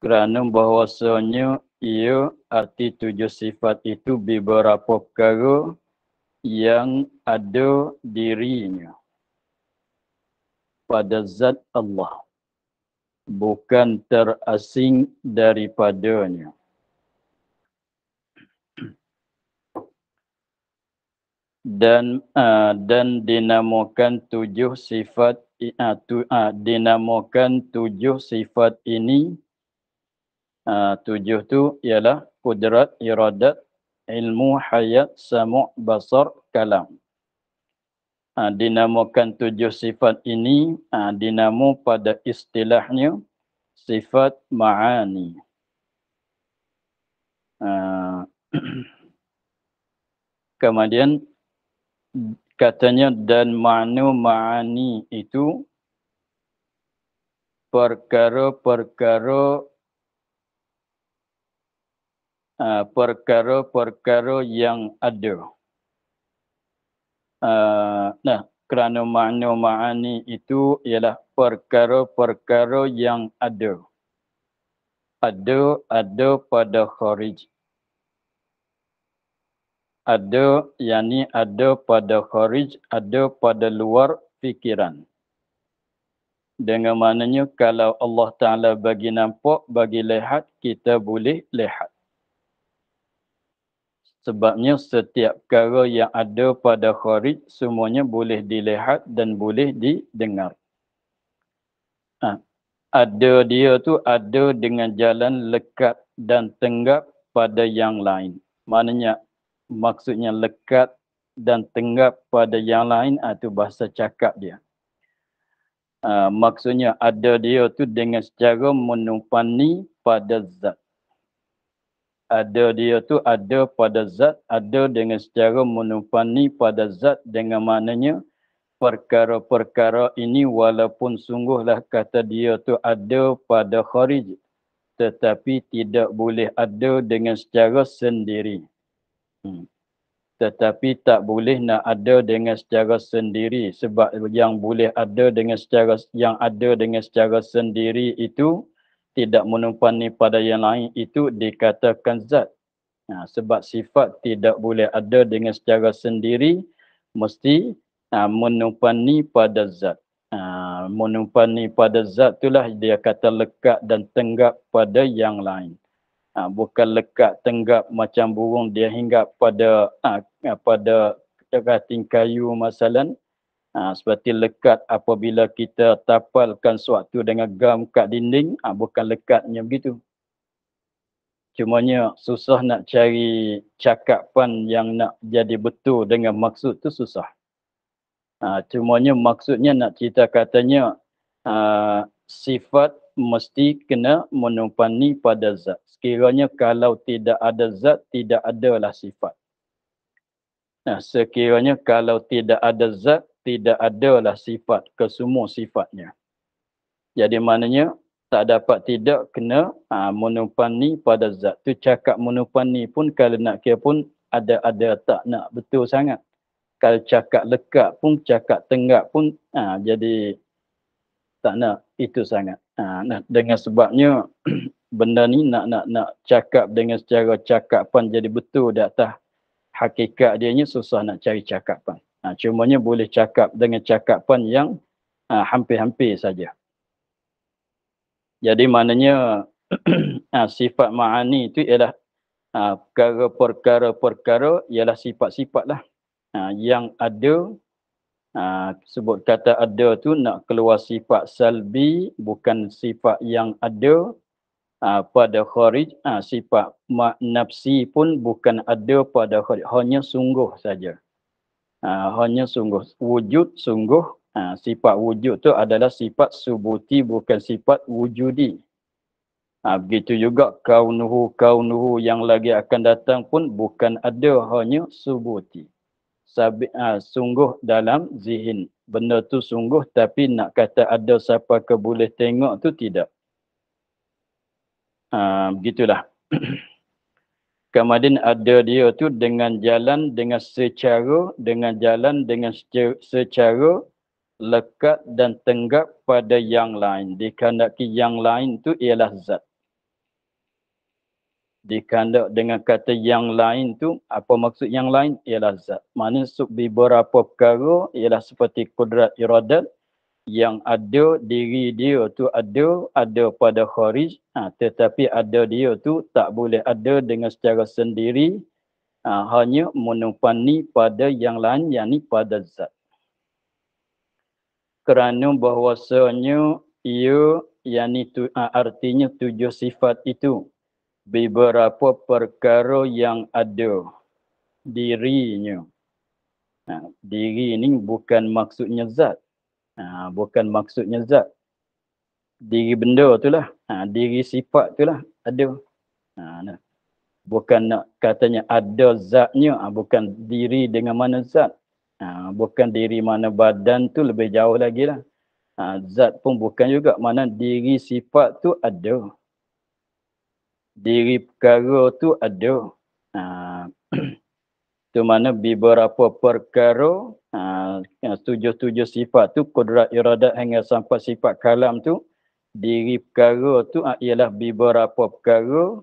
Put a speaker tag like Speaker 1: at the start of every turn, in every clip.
Speaker 1: Kerana bahawasanya ia arti tujuh sifat itu beberapa perkara yang ada dirinya pada zat Allah, bukan terasing daripadanya. Dan dinamakan tujuh sifat ini. Tujuh tu ialah kudrat, iradat, ilmu, hayat, samu', basar, kalam. Dinamakan tujuh sifat ini dinamo pada istilahnya sifat ma'ani. Kemudian katanya dan makna ma'ani itu perkara-perkara yang ada. Kerana makna ma'ani itu ialah perkara-perkara yang ada. Ada pada kharij. Ada, yakni ada pada kharij, ada pada luar fikiran. Dengan maknanya kalau Allah Ta'ala bagi nampak, bagi lihat, kita boleh lihat. Sebabnya setiap perkara yang ada pada kharij, semuanya boleh dilihat dan boleh didengar. Ada dia tu ada dengan jalan lekat dan tenggap pada yang lain. Maknanya, maksudnya lekat dan tenggap pada yang lain itu bahasa cakap dia. Maksudnya ada dia tu dengan secara menumpani pada zat. Ada dia tu ada pada zat, ada dengan secara menumpani pada zat, dengan maknanya perkara-perkara ini walaupun sungguhlah kata dia tu ada pada kharij, tetapi tidak boleh ada dengan secara sendiri. Tetapi tak boleh nak ada dengan secara sendiri, sebab yang boleh ada dengan secara sendiri itu tidak menumpani pada yang lain, itu dikatakan zat. Sebab sifat tidak boleh ada dengan secara sendiri, mesti menumpani pada zat. Menumpani pada zat itulah dia kata lekat dan tenggap pada yang lain. Bukan lekat tenggap macam burung dia hinggap pada ranting kayu masalan. Seperti lekat apabila kita tapalkan suatu dengan gam kat dinding, bukan lekatnya begitu. Cumanya susah nak cari cakapan yang nak jadi betul dengan maksud tu susah. Cumanya maksudnya nak cerita katanya sifat mesti kena menumpani pada zat. Sekiranya kalau tidak ada zat, tidak adalah sifat. Sekiranya kalau tidak ada zat, tidak adalah sifat, kesemua sifatnya. Jadi maknanya tak dapat tidak kena menumpani pada zat. Tu cakap menumpani pun kalau nak kira pun ada tak nak betul sangat. Kalau cakap lekat pun, cakap tenggap pun jadi tak nak itu sangat. Dengan sebabnya benda ni nak cakap dengan secara cakapan jadi betul di atas hakikat dianya, susah nak cari cakapan. Cumanya boleh cakap dengan cakapan yang hampir-hampir saja. Jadi maknanya sifat ma'ani itu ialah perkara-perkara ialah sifat-sifat lah yang ada. Sebut kata ada tu nak keluar sifat salbi, bukan sifat yang ada pada kharij. Sifat nafsi pun bukan ada pada kharij, hanya sungguh saja. Hanya sungguh, wujud sungguh. Sifat wujud tu adalah sifat subuti, bukan sifat wujudi. Begitu juga kaunuhu yang lagi akan datang pun bukan ada, hanya subuti. Sungguh dalam zihin. Benda tu sungguh, tapi nak kata ada siapa ke boleh tengok tu tidak. Begitulah. Kemudian ada dia tu dengan jalan, dengan secara lekat dan tenggap pada yang lain. Dikehendaki yang lain tu ialah zat. Dikandak dengan kata yang lain tu, apa maksud yang lain? Ialah zat. Maksudnya beberapa perkara ialah seperti kudrat iradat yang ada diri dia tu ada pada kharij, tetapi ada dia tu tak boleh ada dengan secara sendiri, hanya menumpani pada yang lain, yakni pada zat. Kerana bahwasanya ia yakni artinya 7 sifat itu beberapa perkara yang ada dirinya. Diri ini bukan maksudnya zat. Bukan maksudnya zat. Diri benda itulah. Diri sifat itulah ada. Nah. Bukan nak katanya ada zatnya. Bukan diri dengan mana zat. Bukan diri mana badan tu, lebih jauh lagi lah. Zat pun bukan juga. Mana diri sifat tu ada. Diri perkara tu ada. Tu mana beberapa perkara, tujuh sifat tu, kudrat iradat hingga sampai sifat kalam tu, diri perkara tu ialah beberapa perkara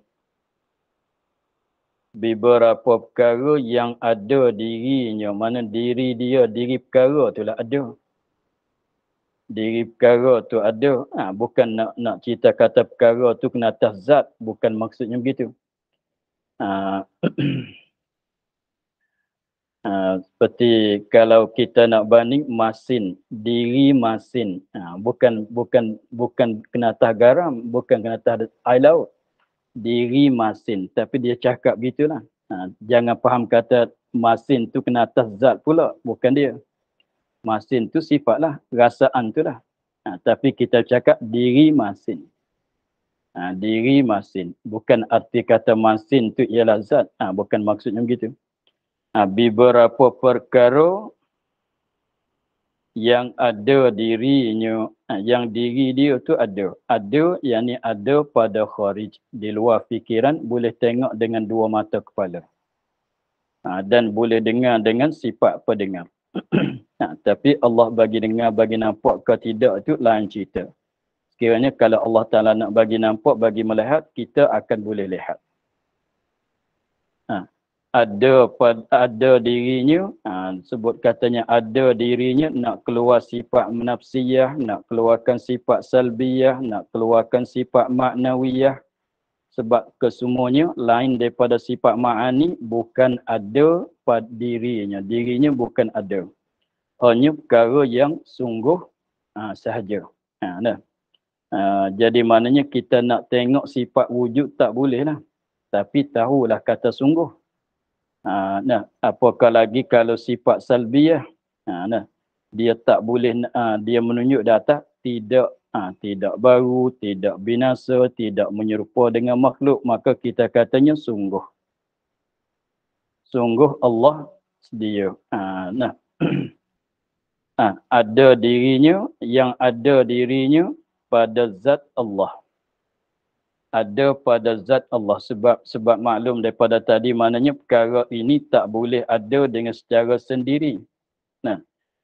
Speaker 1: yang ada dirinya. Mana diri dia, diri perkara tu lah ada. Diri perkara tu ada. Bukan nak cerita kata perkara tu kena atas zat. Bukan maksudnya begitu. Seperti kalau kita nak banding masin, diri masin. Bukan kena atas garam. Bukan kena atas air laut. Diri masin. Tapi dia cakap begitulah. Jangan faham kata masin tu kena atas zat pula. Bukan dia. Masin tu sifatlah. Rasaan tu lah. Tapi kita cakap diri masin. Diri masin. Bukan arti kata masin tu ialah zat. Bukan maksudnya begitu. Beberapa perkara yang ada dirinya, yang diri dia tu ada. Ada, yakni ada pada kharij. Di luar fikiran, boleh tengok dengan dua mata kepala. Dan boleh dengar dengan sifat pendengar. Tapi Allah bagi dengar, bagi nampak ke tidak, itu lain cerita. Sekiranya kalau Allah Ta'ala nak bagi nampak, bagi melihat, kita akan boleh lihat. Ada dirinya, sebut katanya ada dirinya, nak keluar sifat nafsiyah, nak keluarkan sifat salbiyah, nak keluarkan sifat maknawiyah. Sebab kesemuanya lain daripada sifat ma'ani, bukan ada pada dirinya. Dirinya bukan ada. Hanya perkara yang sungguh sahaja. Jadi maknanya kita nak tengok sifat wujud tak boleh lah. Tapi tahulah kata sungguh. Apakah lagi kalau sifat salbiyah, dia tak boleh, dia menunjuk data tidak baru, tidak binasa, tidak menyerupa dengan makhluk, maka kita katanya sungguh. Sungguh Allah sedia. Ada dirinya, yang ada dirinya pada zat Allah. Ada pada zat Allah, sebab maklum daripada tadi, maknanya perkara ini tak boleh ada dengan secara sendiri.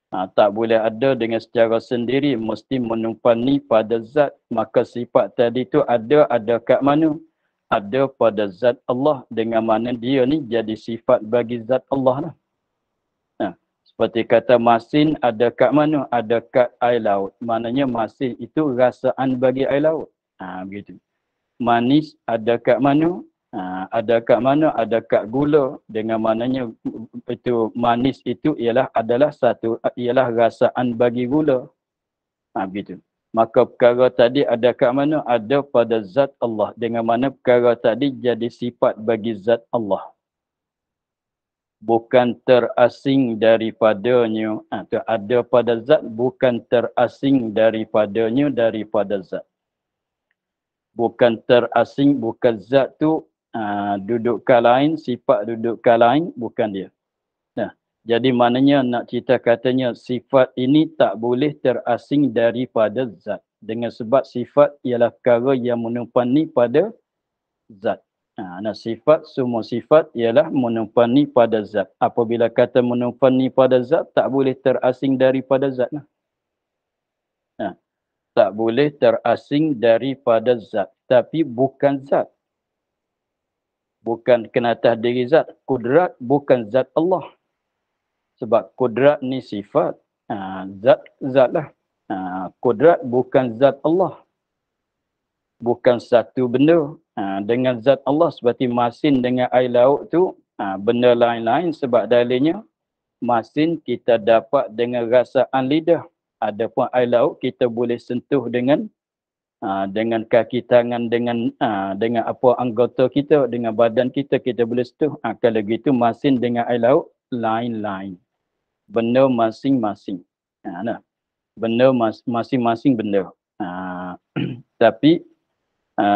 Speaker 1: Tak boleh ada dengan secara sendiri, mesti menumpani pada zat. Maka sifat tadi tu ada kat mana? Ada pada zat Allah, dengan mana dia ni jadi sifat bagi zat Allah lah. Seperti kata masin, ada kat mana? Ada kat air laut. Maknanya masin itu rasaan bagi air laut. Begitu. Manis ada kat mana? Ada kat mana? Ada kat gula. Dengan maknanya itu manis itu adalah rasaan bagi gula. Begitu. Maka perkara tadi ada kat mana? Ada pada zat Allah. Dengan mana perkara tadi jadi sifat bagi zat Allah. Bukan terasing daripadanya. Ada pada zat, bukan terasing daripadanya, daripada zat. Bukan terasing, bukan zat tu duduk ke lain, sifat duduk ke lain, bukan dia. Jadi maknanya nak cerita katanya sifat ini tak boleh terasing daripada zat. Dengan sebab sifat ialah perkara yang menumpani pada zat. Sifat, semua sifat ialah menumpani pada zat. Apabila kata menumpani pada zat, tak boleh terasing daripada zat. Tak boleh terasing daripada zat. Tapi bukan zat. bukan kena atas diri zat. Kudrat bukan zat Allah. Sebab kudrat ni sifat. Zat lah. Kudrat bukan zat Allah. Bukan satu benda. Dengan zat Allah seperti masin dengan air laut tu, benda lain-lain sebab dalilnya masin kita dapat dengan rasaan lidah. Adapun air laut kita boleh sentuh dengan kaki tangan, dengan apa anggota kita, dengan badan kita boleh sentuh. Kalau gitu masin dengan air laut lain-lain. Benda masing-masing. Benda masing-masing benda. Tapi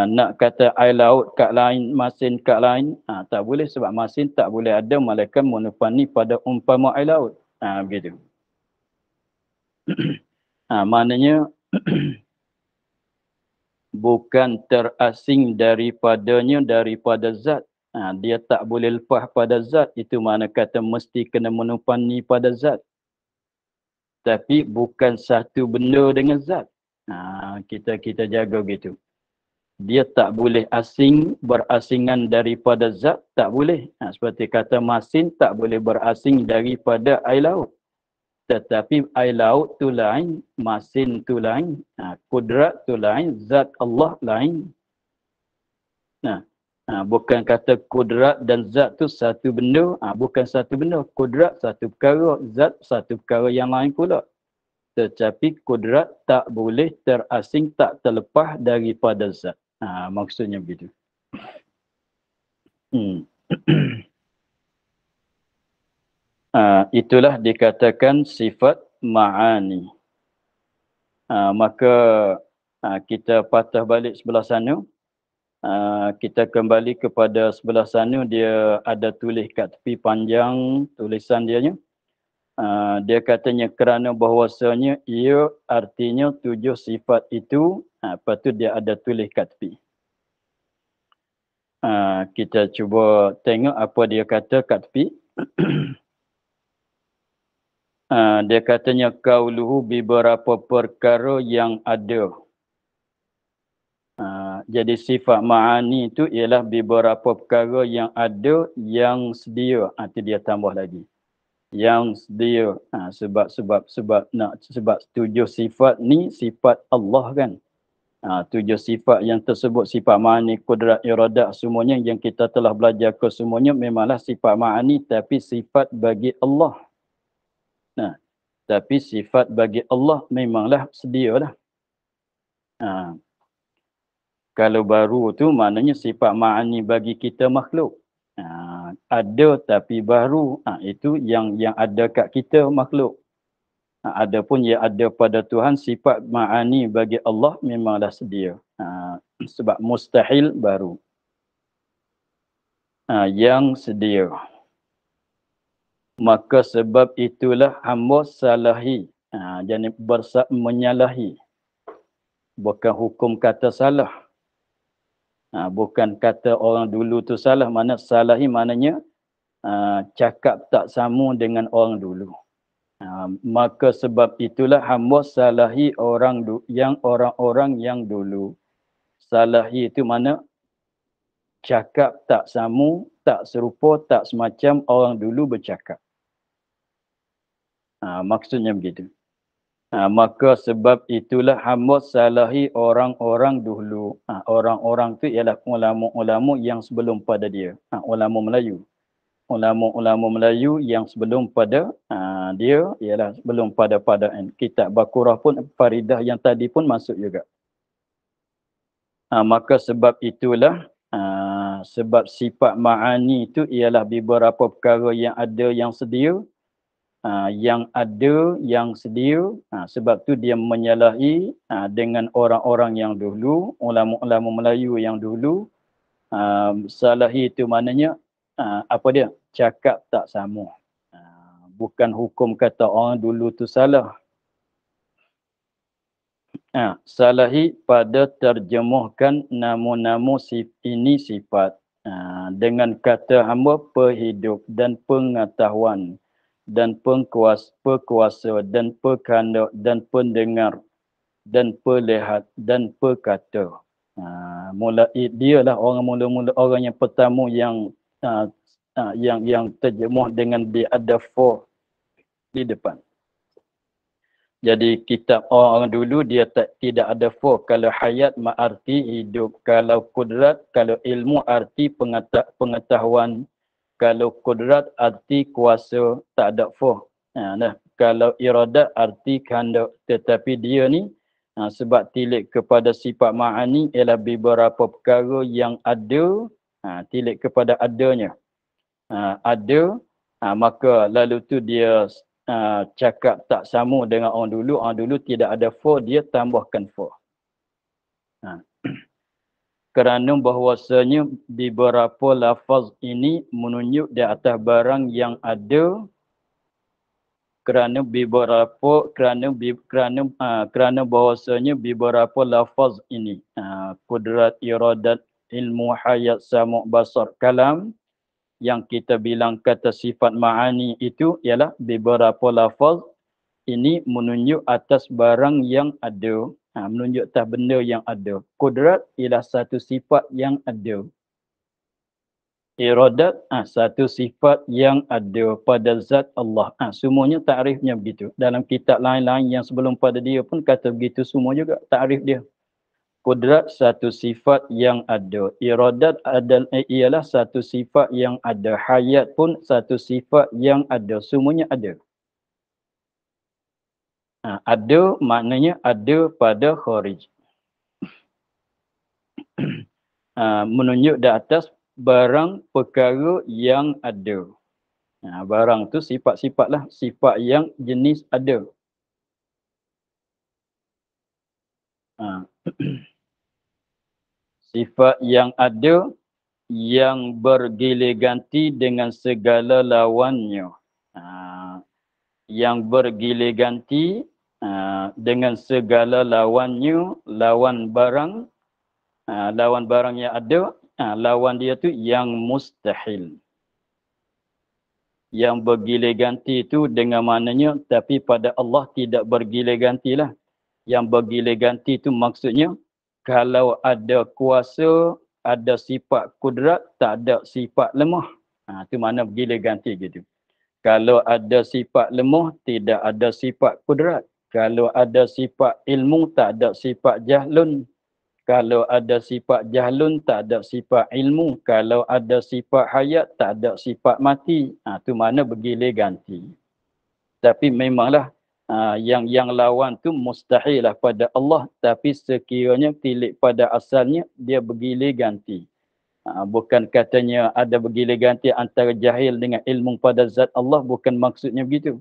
Speaker 1: nak kata air laut kat lain, masin kat lain, tak boleh sebab masin tak boleh ada malaikat monopani pada umpama air laut. Begitu. Maknanya bukan terasing daripadanya, daripada zat. Dia tak boleh lepas pada zat. Itu mana kata mesti kena monopani pada zat. Tapi bukan satu benda dengan zat. Kita jaga gitu. Dia tak boleh asing, berasingan daripada zat, tak boleh. Seperti kata masin tak boleh berasing daripada air laut. Tetapi air laut tu lain, masin tu lain, kudrat tu lain, zat Allah lain. Bukan kata kudrat dan zat tu satu benda, bukan satu benda. Kudrat satu perkara, zat satu perkara yang lain pula. Tetapi kudrat tak boleh terasing, tak terlepas daripada zat. Maksudnya begitu. Itulah dikatakan sifat ma'ani. Maka kita patah balik sebelah sana. Kita kembali kepada sebelah sana. Dia ada tulis kat tepi panjang tulisan dianya. Dia katanya kerana bahawasanya ia artinya 7 sifat itu. Lepas tu dia ada tulis kat tepi. Kita cuba tengok apa dia kata kat tepi. Dia katanya qauluhu beberapa perkara yang ada. Jadi sifat ma'ani itu ialah beberapa perkara yang ada, yang sedia. Itu dia tambah lagi. Yang sedia. Sebab 7 sifat ni sifat Allah kan. 7 sifat yang tersebut, sifat ma'ani, kudrat, iradah, semuanya yang kita telah belajar ke semuanya memanglah sifat ma'ani, tapi sifat bagi Allah. Tapi sifat bagi Allah memanglah sedia lah. Kalau baru tu maknanya sifat ma'ani bagi kita makhluk. Ada tapi baru, itu yang ada kat kita makhluk. Adapun yang ada pada Tuhan, sifat ma'ani bagi Allah memanglah sedia. Sebab mustahil baru. Yang sedia. Maka sebab itulah hamba salahi. Jadi menyalahi. Bukan hukum kata salah. Bukan kata orang dulu tu salah. Mana salahi maknanya cakap tak sama dengan orang dulu. Maka sebab itulah hamba salahi orang-orang yang dulu. Salahi itu mana cakap tak sama, tak serupa, tak semacam orang dulu bercakap. Maksudnya begitu. Maka sebab itulah hamba salahi orang-orang dulu. Orang-orang tu ialah ulama-ulama yang sebelum pada dia. Ulama Melayu. Ulama-ulama Melayu yang sebelum pada dia ialah sebelum pada kitab Baqarah pun, Faridah yang tadi pun masuk juga. Maka sebab itulah sebab sifat ma'ani itu ialah beberapa perkara yang ada, yang sedia. Yang ada, yang sedia. Sebab tu dia menyalahi dengan orang-orang yang dulu, ulama-ulama Melayu yang dulu. Salahi itu maknanya apa dia? Cakap tak sama. Bukan hukum kata orang dulu tu salah. Salahi pada terjemahkan nama-nama ini sifat. Dengan kata hamba penghidup dan pengetahuan dan perkuasa dan perkandak dan pendengar dan pelihat dan perkata. Mulai dialah orang mula-mula, orang yang pertama yang yang terjemuh dengan dia ada for di depan. Jadi kitab orang dulu dia tidak ada for. Kalau hayat arti hidup, kalau kudrat, kalau ilmu arti pengetahuan, kalau kudrat arti kuasa, tak ada for. Kalau iradat arti kehendak, tetapi dia ni sebab tilik kepada sifat ma'ani ialah beberapa perkara yang ada, tilik kepada adanya. Ada, maka lalu tu dia cakap tak sama dengan orang dulu. Orang dulu tidak ada for, dia tambahkan for. Kerana bahawasanya beberapa lafaz ini menunjuk di atas barang yang ada, kerana bahawasanya beberapa lafaz ini kudrat, iradat, ilmu, hayat, sama', basar, kalam, yang kita bilang kata sifat ma'ani itu ialah beberapa lafaz ini menunjuk atas barang yang ada, menunjuk atas benda yang ada. Kudrat ialah satu sifat yang ada. Iradat satu sifat yang ada pada zat Allah. Semuanya takrifnya begitu. Dalam kitab lain-lain yang sebelum pada dia pun kata begitu semua juga takrif dia. Kudrat satu sifat yang ada. Iradat ialah satu sifat yang ada. Hayat pun satu sifat yang ada. Semuanya ada. Ada maknanya ada pada kharij. Menunjuk di atas barang perkara yang ada. Barang tu sifat-sifat lah. Sifat yang jenis ada. Sifat yang ada yang bergilir ganti dengan segala lawannya. Yang bergilir ganti dengan segala lawannya, lawan barang yang ada, lawan dia tu yang mustahil. Yang bergilir ganti itu dengan maknanya, tapi pada Allah tidak bergilir gantilah. Yang bergilir ganti itu maksudnya, kalau ada kuasa, ada sifat kudrat, tak ada sifat lemah. Itu mana bergilir ganti gitu. Kalau ada sifat lemah, tidak ada sifat kudrat. Kalau ada sifat ilmu, tak ada sifat jahlun. Kalau ada sifat jahlun, tak ada sifat ilmu. Kalau ada sifat hayat, tak ada sifat mati. Itu mana bergilir ganti. Tapi memanglah yang lawan tu mustahil lah pada Allah. Tapi sekiranya tilik pada asalnya, dia bergilir ganti. Bukan katanya ada bergilir ganti antara jahil dengan ilmu pada zat Allah. Bukan maksudnya begitu.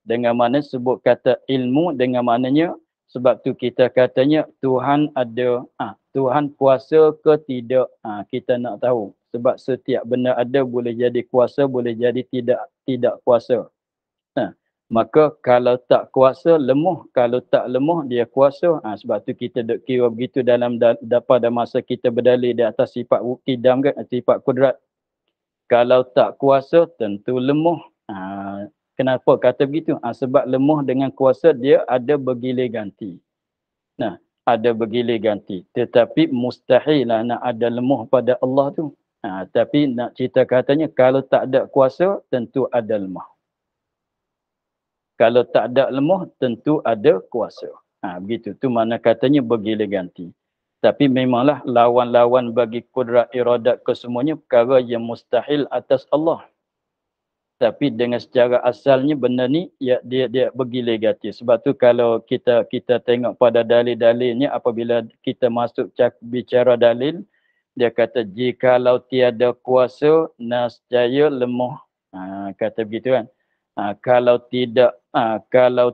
Speaker 1: Dengan mana sebut kata ilmu, dengan maknanya sebab tu kita katanya Tuhan ada, Tuhan kuasa ke tidak, kita nak tahu. Sebab setiap benda ada boleh jadi kuasa, boleh jadi tidak kuasa. Maka kalau tak kuasa, lemah. Kalau tak lemah, dia kuasa. Sebab tu kita duk kira begitu pada masa kita berdalil di atas sifat qidam kan, sifat kudrat. Kalau tak kuasa, tentu lemah. Kenapa kata begitu? Sebab lemah dengan kuasa dia ada bergilir ganti. Ada bergilir ganti. Tetapi mustahil lah nak ada lemah pada Allah tu. Tapi nak cerita katanya kalau tak ada kuasa, tentu ada lemah. Kalau tak ada lemah, tentu ada kuasa. Begitu. Tu mana katanya bergilir ganti. Tapi memanglah lawan-lawan bagi kudrat iradat kesemuanya perkara yang mustahil atas Allah. Tapi dengan secara asalnya benda ni dia bergilir ganti. Sebab tu kalau kita tengok pada dalil-dalilnya, apabila kita masuk bicara dalil, dia kata jikalau tiada kuasa, nascaya lemah. Kata begitu kan. Kalau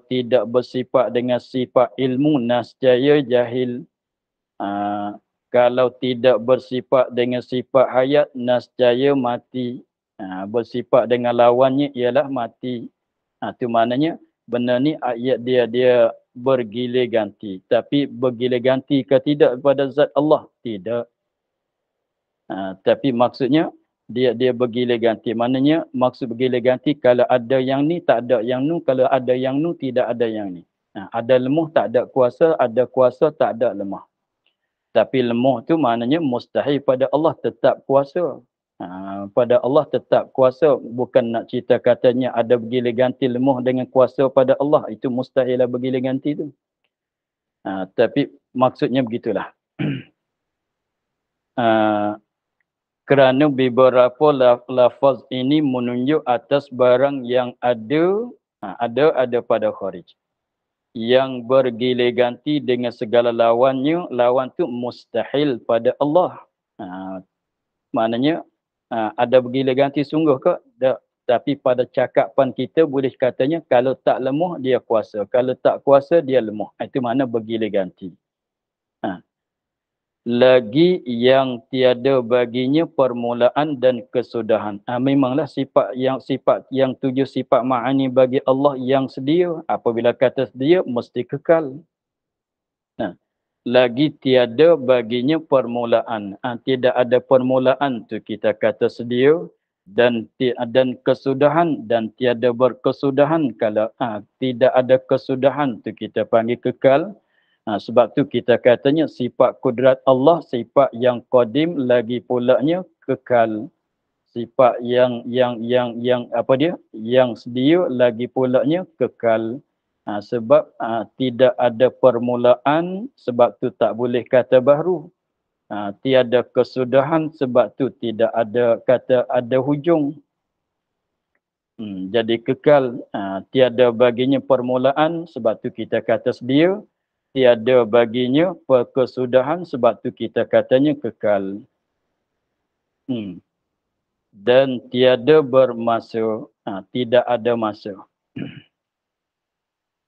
Speaker 1: tidak bersifat dengan sifat ilmu, nascaya jahil. Kalau tidak bersifat dengan sifat hayat, nascaya mati. Bersifat dengan lawannya ialah mati. Itu maknanya benda ni ayat dia bergilir ganti. Tapi bergilir ganti ke tidak kepada zat Allah? Tidak. Tapi maksudnya dia bergilir ganti. Maknanya maksud bergilir ganti kalau ada yang ni tak ada yang nu, kalau ada yang nu tidak ada yang ni. Ada lemah tak ada kuasa, ada kuasa tak ada lemah. Tapi lemah tu maknanya mustahil pada Allah tetap kuasa. Pada Allah tetap kuasa, bukan nak cerita katanya ada bergilih ganti lemah dengan kuasa pada Allah, itu mustahil lah bergilih ganti tu. Tapi maksudnya begitulah. Kerana beberapa lafaz ini menunjuk atas barang yang ada pada kharij. Yang bergilih ganti dengan segala lawannya, lawan tu mustahil pada Allah. Maknanya ada bergilih ganti sungguh ke? Tak. Tapi pada cakapan kita boleh katanya kalau tak lemah dia kuasa, kalau tak kuasa dia lemah. Itu makna bergilih ganti. Lagi yang tiada baginya permulaan dan kesudahan. Memanglah sifat yang 7 sifat ma'ani bagi Allah yang sedia. Apabila kata sedia mesti kekal. Lagi tiada baginya permulaan. Tidak ada permulaan tu kita kata sedia, dan kesudahan, dan tiada berkesudahan. Kalau tidak ada kesudahan tu kita panggil kekal. Sebab tu kita katanya sifat kudrat Allah sifat yang qadim, lagi pulanya kekal. Sifat yang apa dia? Yang sedia lagi pulanya kekal. Sebab tidak ada permulaan, sebab tu tak boleh kata baru. Tiada kesudahan, sebab tu tidak ada kata ada hujung. Jadi kekal, tiada baginya permulaan, sebab tu kita kata sedia. Tiada baginya kesudahan, sebab tu kita katanya kekal. Dan tiada bermasa, tidak ada masa.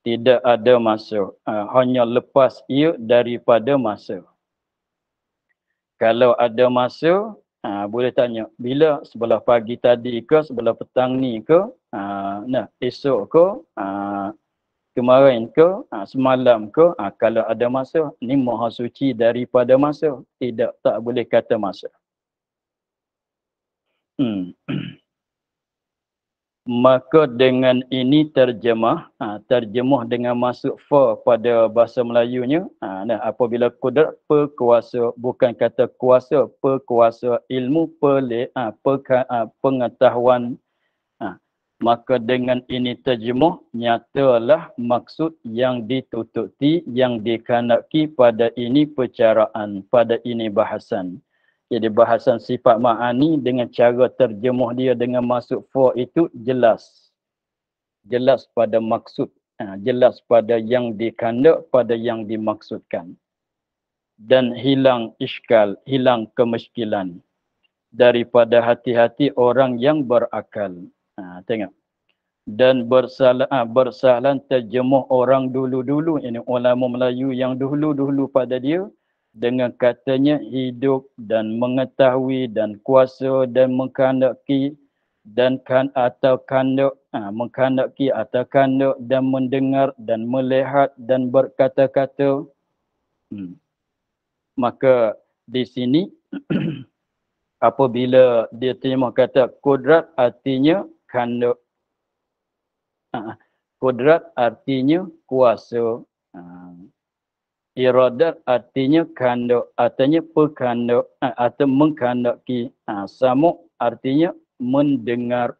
Speaker 1: Tidak ada masa, hanya lepas ia daripada masa. Kalau ada masa, boleh tanya, bila sebelah pagi tadi ke, sebelah petang ni ke, esok ke, kemarin ke, semalam ke, kalau ada masa, ni maha suci daripada masa. Tidak, tak boleh kata masa. Maka dengan ini terjemah dengan masuk fa pada bahasa Melayunya. Apabila kudrat perkuasa, bukan kata kuasa, perkuasa ilmu, pengetahuan. Maka dengan ini terjemah, nyatalah maksud yang ditututi, yang dikehendaki pada ini percaraan, pada ini bahasan. Jadi bahasan sifat ma'ani dengan cara terjemuh dia dengan masuk fa itu jelas. Jelas pada maksud. Jelas pada yang dikehendak, pada yang dimaksudkan. Dan hilang iskal, hilang kemuskilan daripada hati-hati orang yang berakal. Tengok. Dan bersalahan terjemuh orang dulu-dulu, ini ulama Melayu yang dulu-dulu pada dia, dengan katanya hidup dan mengetahui dan kuasa dan mengkehendaki dan mengkehendaki atau kehendak dan mendengar dan melihat dan berkata-kata. Maka di sini apabila dia terjemah kata kudrat, artinya kehendak. Kudrat artinya kuasa. Iradat artinya kehendak, artinya berkehendak atau mengkehendaki. Samuk artinya mendengar.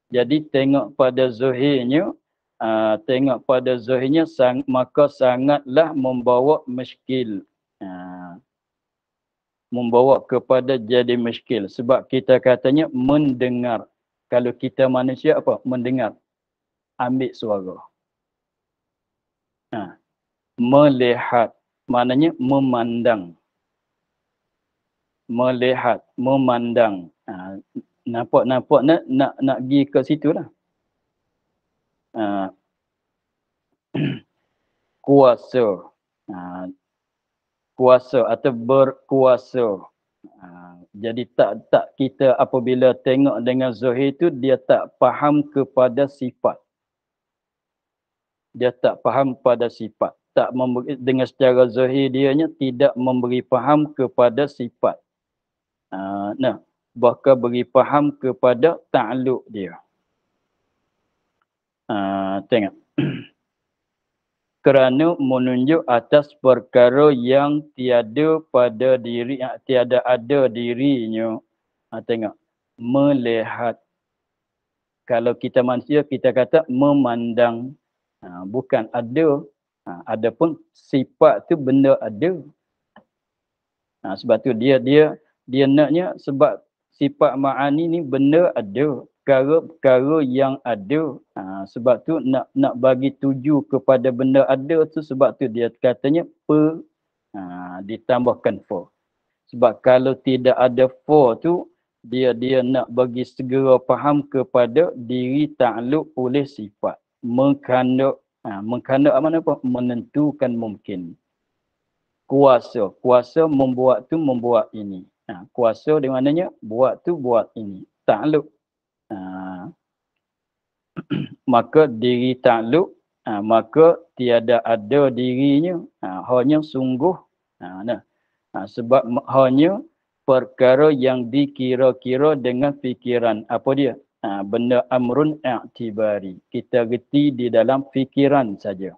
Speaker 1: Jadi tengok pada zahirnya, maka sangatlah membawa muskil. Membawa kepada jadi muskil. Sebab kita katanya mendengar. Kalau kita manusia apa? Mendengar. Ambil suara. Melihat, maknanya memandang. Melihat, memandang. Nampak nak pergi ke situ lah. Kuasa. Kuasa atau berkuasa. Jadi tak kita apabila tengok dengan zahir itu, dia tak faham kepada sifat. Dia tak faham pada sifat. Tak memberi, dengan secara zahir dianya tidak memberi faham kepada sifat. Bahkan beri faham kepada ta'alluq dia. Tengok. kerana menunjuk atas perkara yang tiada pada diri, tiada ada dirinya. Tengok, melihat. Kalau kita manusia, kita kata memandang. Bukan ada. Adapun sifat tu benda ada. Sebab tu dia naknya, sebab sifat ma'ani ni benda ada. Perkara-perkara yang ada. Sebab tu nak bagi tuju kepada benda ada tu, sebab tu dia katanya ditambahkan for. Sebab kalau tidak ada for tu, dia nak bagi segera faham kepada diri takluk oleh sifat. Mengkandak mana apa? Menentukan mungkin. Kuasa membuat tu membuat ini. Kuasa di mananya? Buat tu buat ini. Takluk. Maka diri takluk, maka tiada ada dirinya. Hanya sungguh. Sebab hanya perkara yang dikira-kira dengan fikiran. Apa dia? Benda amrun i'tibari. Kita reti di dalam fikiran saja.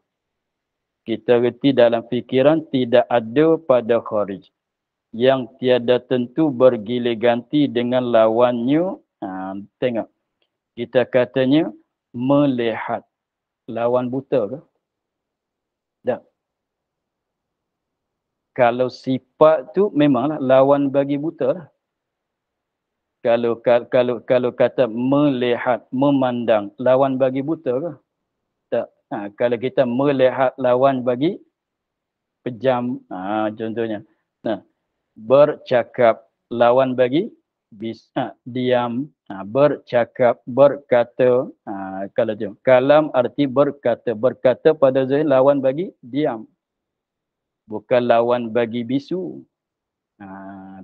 Speaker 1: Kita reti dalam fikiran, tidak ada pada kharij. Yang tiada tentu bergilir ganti dengan lawannya. Tengok. Kita katanya melihat. Lawan buta ke? Tak. Kalau sifat tu memanglah lawan bagi buta lah. Kalau kata melihat, memandang, lawan bagi buta ke? Tak. Kalau kita melihat lawan bagi pejam, contohnya. Bercakap lawan bagi diam, bercakap, berkata. Kalau tu kalam arti berkata. Berkata pada zahir lawan bagi diam. Bukan lawan bagi bisu.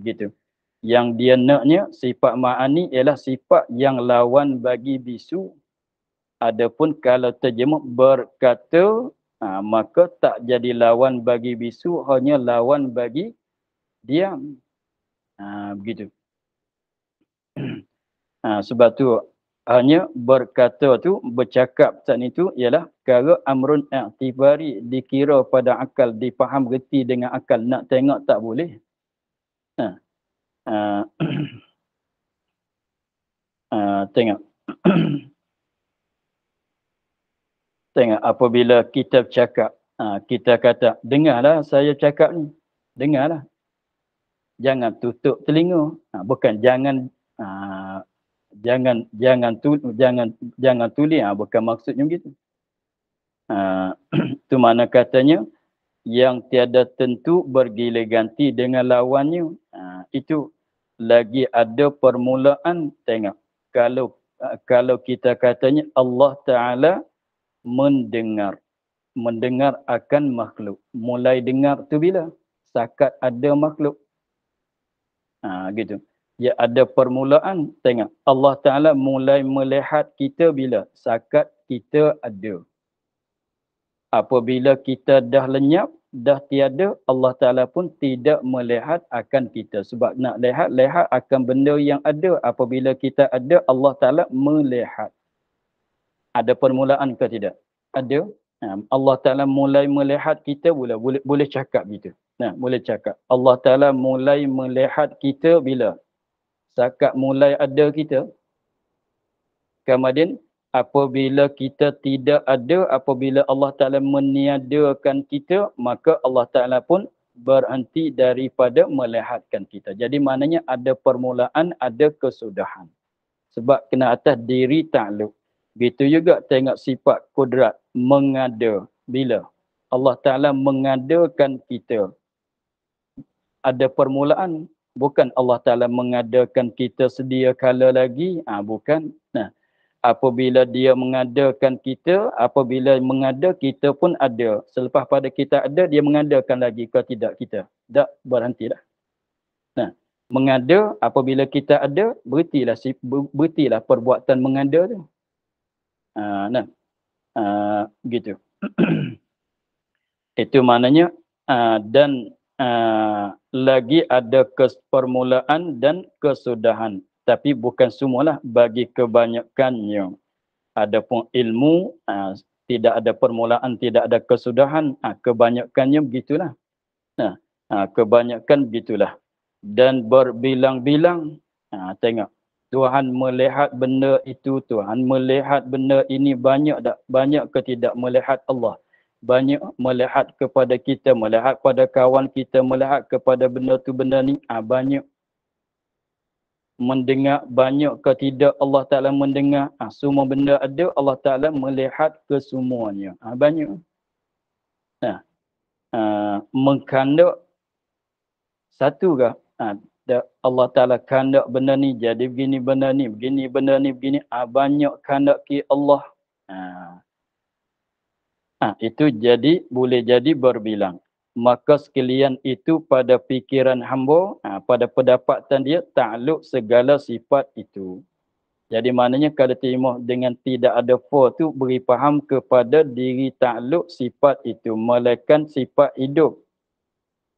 Speaker 1: Gitu. Yang dia naknya sifat ma'ani ialah sifat yang lawan bagi bisu. Adapun kalau terjemah berkata, maka tak jadi lawan bagi bisu, hanya lawan bagi diam. Begitu. Sebab tu hanya berkata tu, bercakap saat itu ialah perkara amrun i'tibari, dikira pada akal, difaham reti dengan akal. Nak tengok tak boleh. Tengok. Tengok apabila kita bercakap, kita kata, dengarlah saya cakap ni. Dengarlah. Jangan tutup telinga. Bukan jangan tulis, bukan maksudnya begitu. Itu mana katanya yang tiada tentu bergilir ganti dengan lawannya. Itu lagi ada permulaan. Tengok, kalau kita katanya Allah Ta'ala mendengar akan makhluk. Mulai dengar tu bila? Sakat ada makhluk. Gitu. Ya, ada permulaan. Tengok, Allah Ta'ala mulai melihat kita bila? Sakat kita ada. Apabila kita dah lenyap, dah tiada, Allah Ta'ala pun tidak melihat akan kita. Sebab nak lihat akan benda yang ada. Apabila kita ada, Allah Ta'ala melihat. Ada permulaan ke tidak? Ada. Allah Ta'ala mulai melihat kita, boleh cakap gitu. Boleh cakap. Allah Ta'ala mulai melihat kita bila? Sakat mulai ada kita. Kemudian apabila kita tidak ada, apabila Allah Ta'ala meniadakan kita, maka Allah Ta'ala pun berhenti daripada melihatkan kita. Jadi maknanya ada permulaan, ada kesudahan. Sebab kena atas diri takluk. Begitu juga tengok sifat kudrat, mengada. Bila? Allah Ta'ala mengadakan kita. Ada permulaan. Bukan Allah Ta'ala mengadakan kita sedia kala lagi. Bukan. Apabila dia mengadakan kita, apabila mengada, kita pun ada. Selepas pada kita ada, dia mengadakan lagi ke tidak kita. Tak, berhentilah. Mengada, apabila kita ada, berhentilah perbuatan mengada tu. Gitu. Itu maknanya, dan lagi ada permulaan dan kesudahan. Tapi bukan semualah, bagi kebanyakannya. Adapun ilmu, tidak ada permulaan, tidak ada kesudahan. Kebanyakannya begitulah. Kebanyakan begitulah. Dan berbilang-bilang, tengok, Tuhan melihat benda itu, Tuhan melihat benda ini, banyak tak? Banyak ke tidak melihat Allah? Banyak melihat kepada kita, melihat pada kawan kita, melihat kepada benda tu benda ni, banyak. Mendengar banyak ke tidak Allah Ta'ala mendengar, semua benda ada, Allah Ta'ala melihat kesemuanya. Banyak. Mengkandak satu ke? Allah Ta'ala kandak benda ni jadi begini benda ni, begini benda ni, begini. Banyak kandak ki Allah. Itu jadi, boleh jadi berbilang. Maka sekalian itu pada fikiran hamba, pada pendapatan dia, takluk segala sifat itu. Jadi maknanya kalau terima dengan tidak ada fa tu, beri faham kepada diri takluk sifat itu. Melainkan sifat hidup.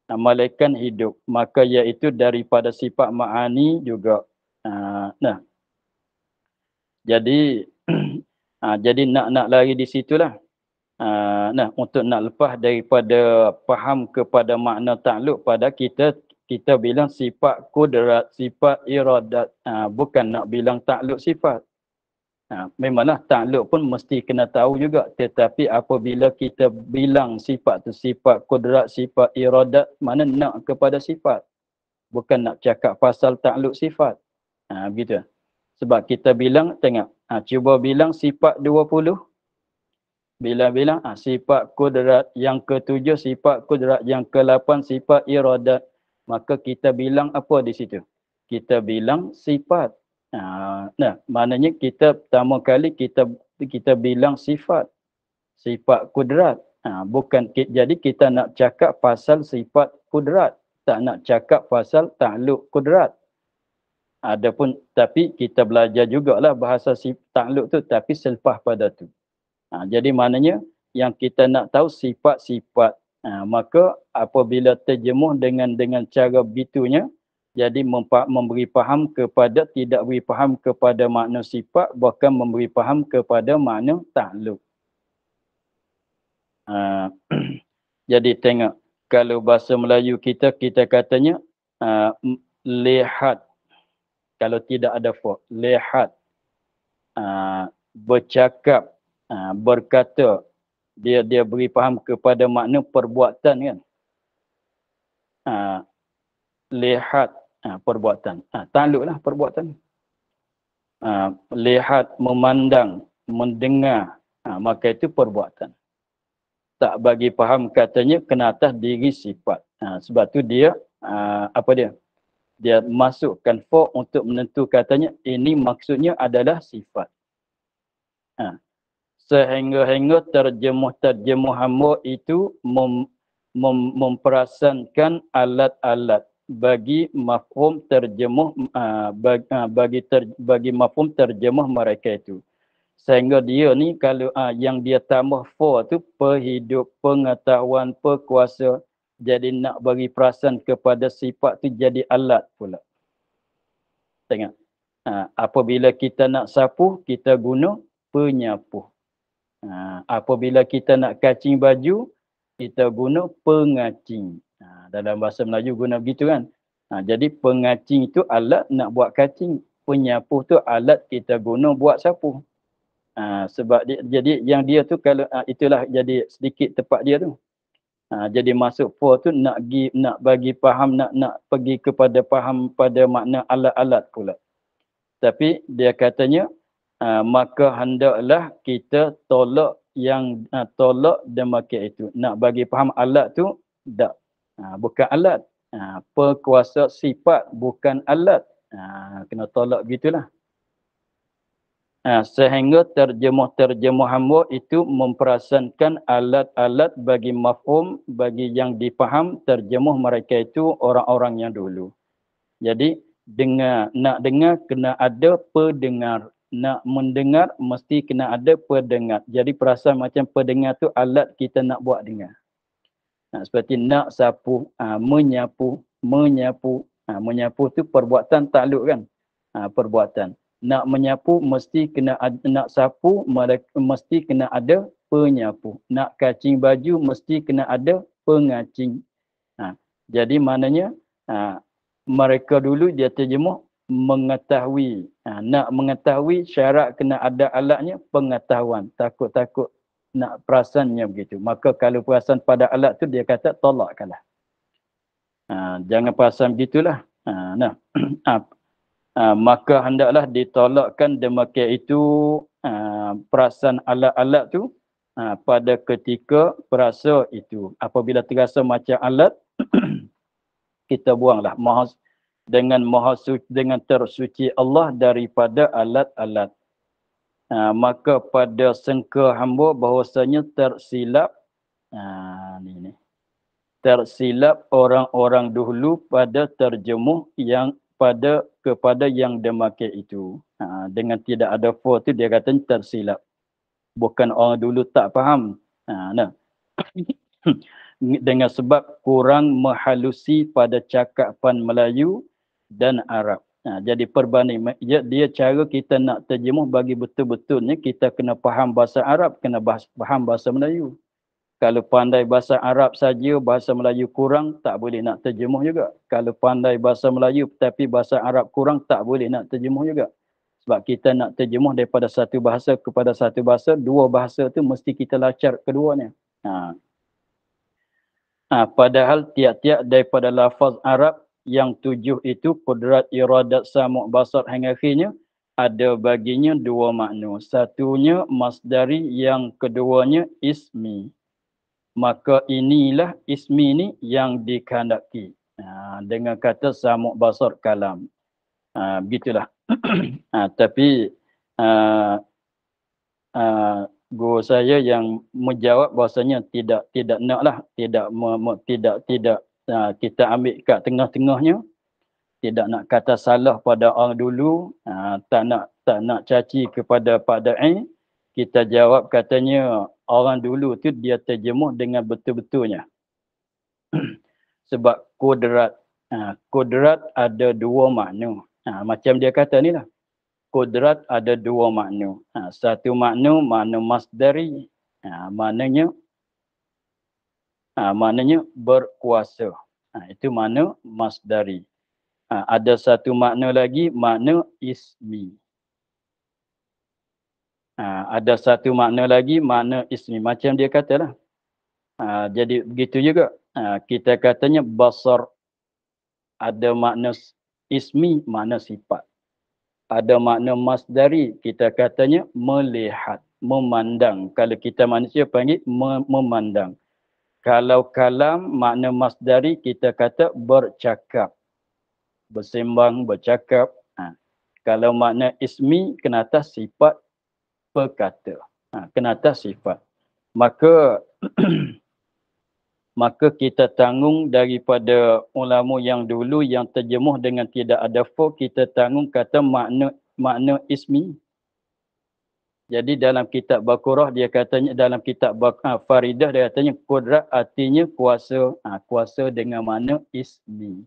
Speaker 1: Malaikat hidup, maka iaitu daripada sifat ma'ani juga. Jadi jadi nak lari di situlah. Untuk nak lepas daripada faham kepada makna takluk pada kita bilang sifat kudrat, sifat iradat, bukan nak bilang takluk sifat. Memanglah takluk pun mesti kena tahu juga, tetapi apabila kita bilang sifat tu sifat kudrat, sifat iradat, mana nak kepada sifat, bukan nak cakap pasal takluk sifat. Begitu. Sebab kita bilang, tengok, cuba bilang sifat 20, bila bilang sifat kudrat yang ke-7, sifat kudrat yang ke-8, sifat iradat, maka kita bilang apa di situ? Kita bilang sifat. Maknanya kita pertama kali kita bilang sifat kudrat. Bukan, jadi kita nak cakap pasal sifat kudrat, tak nak cakap pasal takluk kudrat. Adapun tapi kita belajar jugalah bahasa takluk tu, tapi selepas pada tu. Jadi maknanya yang kita nak tahu sifat-sifat. Maka apabila terjemuh dengan cara begitunya, jadi memberi faham kepada, tidak beri faham kepada makna sifat, bahkan memberi faham kepada makna takluk. Jadi tengok, kalau bahasa Melayu kita katanya lihat. Kalau tidak ada fa, lihat. Bercakap, berkata, dia beri faham kepada makna perbuatan kan. Lihat, perbuatan. Takluklah perbuatan. Lihat, memandang, mendengar, maka itu perbuatan. Tak bagi faham katanya kena atas diri sifat. Sebab tu dia, dia masukkan fa untuk menentu katanya ini maksudnya adalah sifat. Sehingga terjemuh hamba itu memperasankan alat-alat bagi mafhum terjemuh, bagi mafhum terjemuh mereka itu. Sehingga dia ni kalau yang dia tambah fa tu perhidup, pengetahuan, perkuasa, jadi nak bagi perasan kepada sifat tu jadi alat pula. Tengok. Apabila kita nak sapu, kita guna penyapu. Apabila kita nak kacing baju, kita guna pengacing. Dalam bahasa Melayu guna begitu kan. Jadi pengacing itu alat nak buat kacing. Penyapu tu alat kita guna buat sapu. Sebab jadi yang dia tu kalau itulah jadi sedikit tepat dia tu. Jadi masuk fa tu nak bagi faham, nak pergi kepada faham pada makna alat-alat pula. Tapi dia katanya maka hendaklah kita tolak yang tolak demikian itu. Nak bagi faham alat tu tak. Bukan alat. Perkuasa sifat bukan alat. Kena tolak begitulah. Sehingga terjemuh hamba itu memperasankan alat-alat bagi mafhum, bagi yang dipaham, terjemuh mereka itu orang-orang yang dulu. Jadi nak dengar kena ada pendengar. Nak mendengar mesti kena ada pendengar. Jadi perasan macam pendengar tu alat kita nak buat dengar. Seperti nak sapu, menyapu. Menyapu tu perbuatan takluk kan. Perbuatan. Nak menyapu mesti kena nak sapu mesti kena ada penyapu. Nak kacing baju mesti kena ada pengacing. Jadi maknanya mereka dulu dia terjemuh mengetahui. Nak mengetahui syarat kena ada alatnya, pengetahuan. Takut-takut nak perasannya begitu. Maka kalau perasan pada alat tu dia kata tolakkanlah. Jangan perasan begitulah. Maka hendaklah ditolakkan demikian itu perasan alat-alat tu pada ketika perasa itu. Apabila terasa macam alat, kita buanglah dengan tersuci Allah daripada alat-alat. Maka pada sangka hamba bahwasanya tersilap tersilap orang-orang dahulu pada terjemuh yang kepada yang demikian itu. Dengan tidak ada fa tu dia kata tersilap. Bukan orang dulu tak faham. Dengan sebab kurang menghalusi pada cakapan Melayu dan Arab. Jadi perbanding dia cara kita nak terjemuh bagi betul-betulnya kita kena faham bahasa Arab, kena faham bahasa Melayu. Kalau pandai bahasa Arab saja, bahasa Melayu kurang, tak boleh nak terjemuh juga. Kalau pandai bahasa Melayu tapi bahasa Arab kurang, tak boleh nak terjemuh juga. Sebab kita nak terjemuh daripada satu bahasa kepada satu bahasa, dua bahasa tu mesti kita lacar keduanya. Padahal tiap-tiap daripada lafaz Arab yang 7 itu, qudrat, iradat, samu', basar hingga akhirnya, ada baginya dua makna. Satunya masdari, yang keduanya ismi. Maka inilah ismi ni yang dikehendaki. Dengan kata samu', basar, kalam. Begitulah. Tapi guru saya yang menjawab bahasanya tidak naklah, tidak kita ambil kat tengah-tengahnya, tidak nak kata salah pada orang dulu, tak nak caci kepada Pak Dai. Kita jawab katanya orang dulu tu dia terjemuh dengan betul-betulnya. Sebab kudrat ada dua makna. Macam dia kata ni lah. Kudrat ada dua makna. Satu makna masdari. Maknanya berkuasa. Itu makna masdari. Ada satu makna lagi, makna ismi. Ada satu makna lagi, makna ismi. Macam dia katalah. Jadi begitu juga. Kita katanya basar. Ada makna ismi, makna sifat. Ada makna masdari, kita katanya melihat, memandang. Kalau kita manusia panggil memandang. Kalau kalam, makna masdari, kita kata bercakap. Bersembang, bercakap. Kalau makna ismi, kena atas sifat perkata. Kena atas sifat. Maka kita tanggung daripada ulama yang dulu yang terjemuh dengan tidak ada fa, kita tanggung kata makna ismi. Jadi dalam kitab Baqarah dia katanya, dalam kitab Faridah dia katanya qudrat artinya kuasa. Kuasa dengan makna ismi.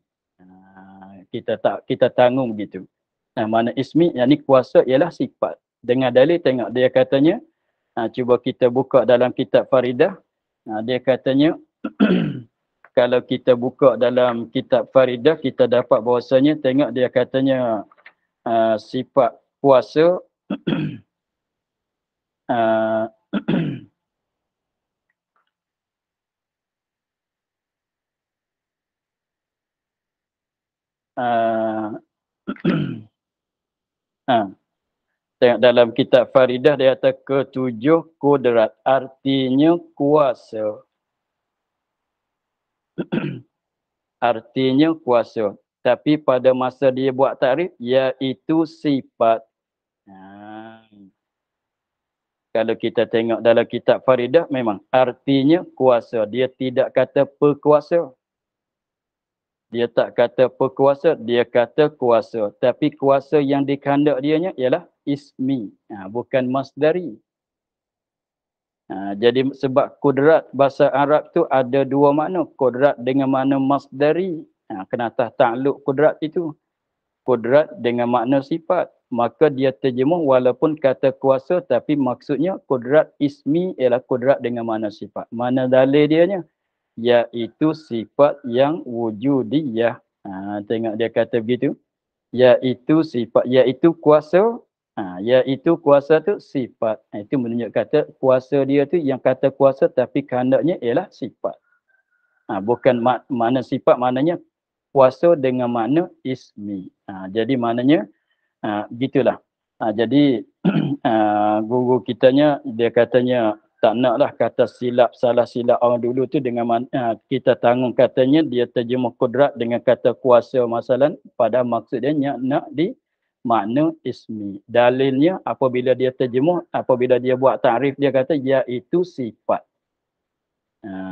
Speaker 1: Kita tanggung begitu. Makna ismi yakni kuasa ialah sifat. Dengan dalil tengok dia katanya, cuba kita buka dalam kitab Faridah. Dia katanya kalau kita buka dalam kitab Faridah, kita dapat bahawasanya, tengok dia katanya sifat kuasa tengok dalam kitab Faridah dia kata ketujuh kudrat artinya kuasa. Artinya kuasa. Tapi pada masa dia buat takrif, iaitu sifat. Kalau kita tengok dalam kitab Faridah, memang artinya kuasa. Dia tidak kata perkuasa. Dia tak kata perkuasa, dia kata kuasa. Tapi kuasa yang dikehendak dianya ialah ismi. Bukan masdari. Jadi sebab kudrat bahasa Arab tu ada dua makna. Kudrat dengan makna masdari. Kena atas takluk kudrat itu. Kudrat dengan makna sifat. maka dia terjemuh walaupun kata kuasa tapi maksudnya kudrat ismi ialah kudrat dengan makna sifat. Mana dalil dianya? Iaitu sifat yang wujudiyah. Tengok dia kata begitu. Iaitu sifat, iaitu kuasa. Iaitu kuasa tu sifat. Itu menunjuk kata kuasa dia tu yang kata kuasa tapi kehendaknya ialah sifat. Bukan makna sifat, maknanya kuasa dengan makna ismi. Jadi maknanya gitulah. Jadi guru kitanya dia katanya tak naklah kata silap, salah silap orang dulu tu dengan kita tanggung katanya dia terjemah kudrat dengan kata kuasa masalan, pada maksud dia nak di makna ismi. Dalilnya apabila dia terjemah, apabila dia buat takrif dia kata iaitu sifat.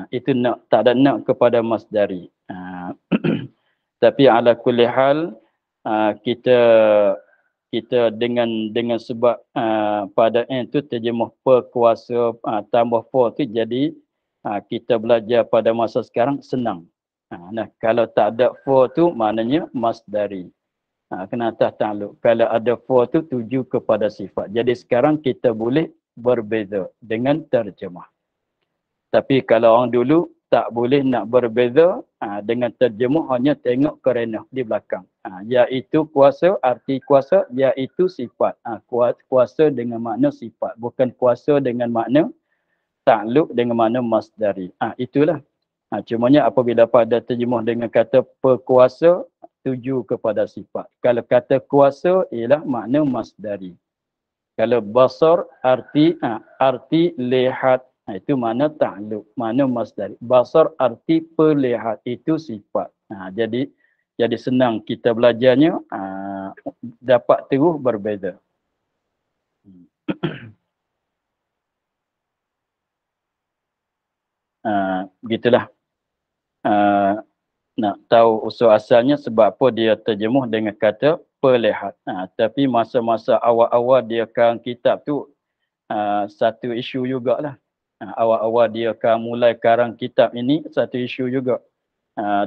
Speaker 1: Itu nak, tak ada nak kepada masdari. Tapi ala kulli hal kita dengan sebab pada itu terjemah perkuasa tambah for tu, jadi kita belajar pada masa sekarang senang. Nah, kalau tak ada for tu maknanya masdari. Kena atas ta'alluq. Kalau ada for tu tuju kepada sifat. Jadi sekarang kita boleh berbeza dengan terjemah. Tapi kalau orang dulu tak boleh nak berbeza dengan terjemuh, hanya tengok kerana di belakang. Iaitu kuasa, arti kuasa iaitu sifat. Kuasa dengan makna sifat, bukan kuasa dengan makna takluk dengan makna masdari. Itulah. Cumanya apabila pada terjemuh dengan kata perkuasa, tuju kepada sifat. Kalau kata kuasa ialah makna masdari. Kalau basar arti lihat, itu makna ta'alluq, makna masdari. Basar arti perlihat, itu sifat. Jadi senang kita belajarnya, dapat terus berbeza. Begitulah. Nak tahu usul asalnya sebab apa dia terjemuh dengan kata perlihat. Tapi masa-masa awal-awal dia karang kitab tu satu isu jugalah. Awal-awal dia mulai karang kitab ini satu isu juga.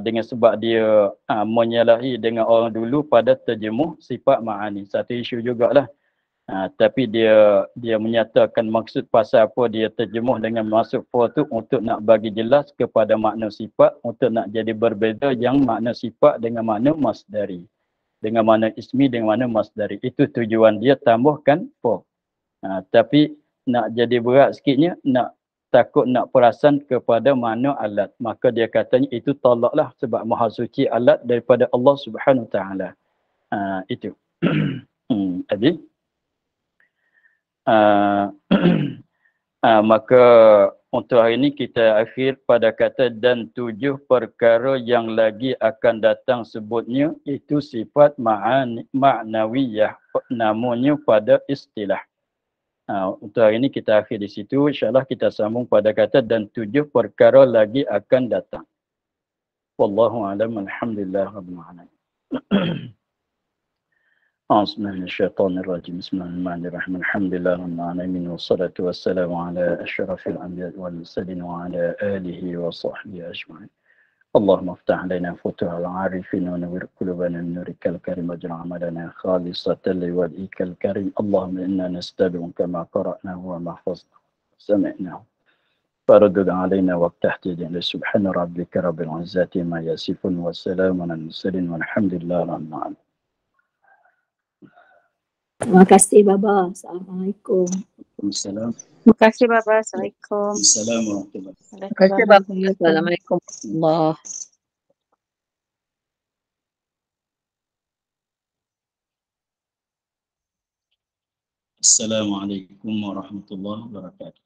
Speaker 1: Dengan sebab dia menyalahi dengan orang dulu pada terjemuh sifat ma'ani. Satu isu jugalah. Tapi dia menyatakan maksud pasal apa dia terjemuh dengan masuk for tu untuk nak bagi jelas kepada makna sifat, untuk nak jadi berbeza yang makna sifat dengan makna masdari. Dengan makna ismi dengan makna masdari. Itu tujuan dia tambahkan for. Tapi nak jadi berat sikitnya, takut nak perasan kepada makna alat. Maka dia katanya itu tolaklah sebab maha suci alat daripada Allah Subhanahu Wa Taala. Itu. Jadi maka untuk hari ini kita akhir pada kata dan 7 perkara yang lagi akan datang sebutnya itu sifat ma'nawiyah, namanya pada istilah. Untuk hari ini kita akhir di situ. InsyaAllah kita sambung pada kata dan 7 perkara lagi akan datang. Wallahu a'lam. Alhamdulillah rabbil alamin. Bismillahirrahmanirrahim. Bismillahirrahmanirrahim. Alhamdulillah rabbil alamin wassalatu wassalamu ala asyrafil anbiya'i wal mursalin wa ala alihi wa sahbihi ajma'in. اللهم افتح علينا فتوح العارفين ونور قلوبنا من نورك الكريم واجعل عملنا خالصة لوجهك الكريم. اللهم إنا نستودعك ما قرأناه وما حفظناه سمعناه فردد علينا وافتح جدنا. سبحان ربك رب العزة ما يصفون والسلام على المرسلين والحمد لله رب العالمين.
Speaker 2: Terima kasih Baba. Assalamualaikum.
Speaker 1: Waalaikumsalam.
Speaker 3: Terima kasih Baba. Assalamualaikum.
Speaker 1: Assalamualaikum.
Speaker 2: Terima kasih Baba. Assalamualaikum. Allah.
Speaker 1: Assalamualaikum warahmatullahi wabarakatuh.